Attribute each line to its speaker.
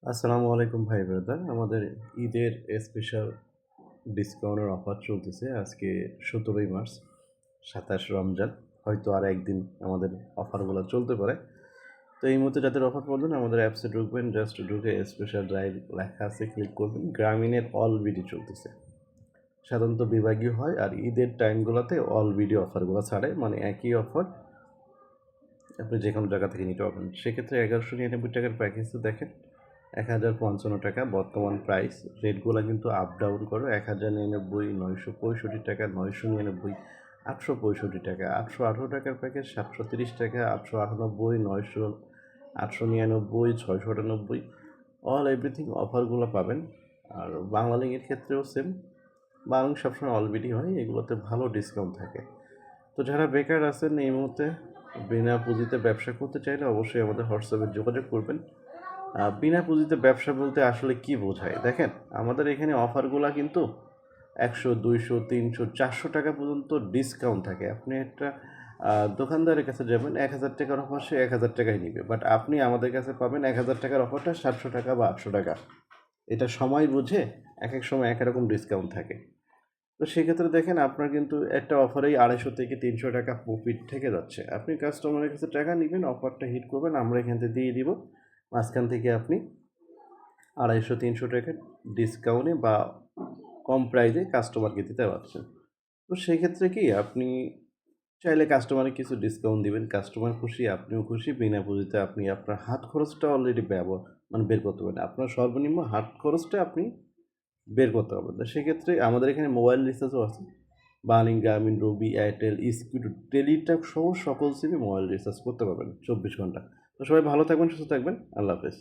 Speaker 1: আসসালামু আলাইকুম ভাই ব্রাদার। আমাদের ঈদের স্পেশাল ডিসকাউন্টের অফার চলতেছে। আজকে ১৭ই মার্চ, ২৭ রমজান। হয়তো আর একদিন আমাদের অফারগুলো চলতে পারে। তো এই মুহূর্তে যাদের অফার পাবেন আমাদের অ্যাপসে ঢুকবেন, জাস্ট ঢুকে স্পেশাল ড্রাইভ লেখা আছে ক্লিক করবেন। গ্রামীণের অল ভিডিও চলতেছে। সাধারণত বিভাগীয় হয় আর ঈদের টাইমগুলোতে অল ভিডিও অফারগুলো ছাড়ে, মানে একই অফার আপনি যে কোনো জায়গা থেকে নিতে পারবেন। সেক্ষেত্রে ১১৯৯ টাকার প্যাকেজে দেখেন ১,০৫৫ টাকা বর্তমান প্রাইস। রেটগুলো কিন্তু আপ ডাউন করে ১,০৯৯, ৯৬৫ টাকা, ৯৯৯, ৮৬৫ টাকা, ৮১৮ টাকার প্যাকেজ ৭৩০ টাকা, ৮৯৮, ৯০০, ৮৯৯, ৬৯৮। অল এভরিথিং অফারগুলো পাবেন। আর বাংলালিংকের ক্ষেত্রেও সেম। বাংলালিংক সবসময় অলরেডি হয়, এগুলোতে ভালো ডিসকাউন্ট থাকে। তো যারা বেকার আছেন এই মুহূর্তে বিনা পুঁজিতে ব্যবসা করতে চাইলে অবশ্যই আমাদের হোয়াটসঅ্যাপে যোগাযোগ করবেন। বিনা পুঁজিতে ব্যবসা বলতে আসলে কি বোঝায় দেখেন, আমাদের এখানে অফারগুলো কিন্তু ১০০, ২০০, ৩০০, ৪০০ টাকা পর্যন্ত ডিসকাউন্ট থাকে। আপনি একটা দোকানদারের কাছে যাবেন, ১,০০০ টাকার অফার সে ১,০০০ টাকায় নিবে, বাট আপনি আমাদের কাছে পাবেন ১,০০০ টাকার অফারটা ৭০০ টাকা বা ৮০০ টাকা। এটা সময় বুঝে এক এক সময় এক এক রকম ডিসকাউন্ট থাকে। তো সেক্ষেত্রে দেখেন আপনার কিন্তু একটা অফারেই ২৫০ থেকে ৩০০ টাকা প্রফিট থেকে যাচ্ছে। আপনি কাস্টমারের কাছে টাকা নিবেন, অফারটা হিট করবেন, আমরা এখান থেকে দিয়ে দিব। মাঝখান থেকে আপনি ২৫০-৩০০ টাকা ডিসকাউন্টে বা কম প্রাইসে কাস্টমারকে দিতে পারছেন। তো সেক্ষেত্রে কি আপনি চাইলে কাস্টমারকে কিছু ডিসকাউন্ট দিবেন, কাস্টমার খুশি, আপনিও খুশি। বিনা পুঁজিতে আপনি আপনার হাত খরচটা অলরেডি বের করতে পারেন। আপনার সর্বনিম্ন হাত খরচটা আপনি বের করতে পারবেন। তো সেক্ষেত্রে আমাদের এখানে মোবাইল রিচার্জও আছে। বার্নিং, গ্রামীণ, রবি, এয়ারটেল, স্পিড, টেলিটক সহ সকল সিমে মোবাইল রিচার্জ করতে পারবেন ২৪ ঘন্টা। তো সবাই ভালো থাকবেন, সুস্থ থাকবেন। আল্লাহ হাফেজ।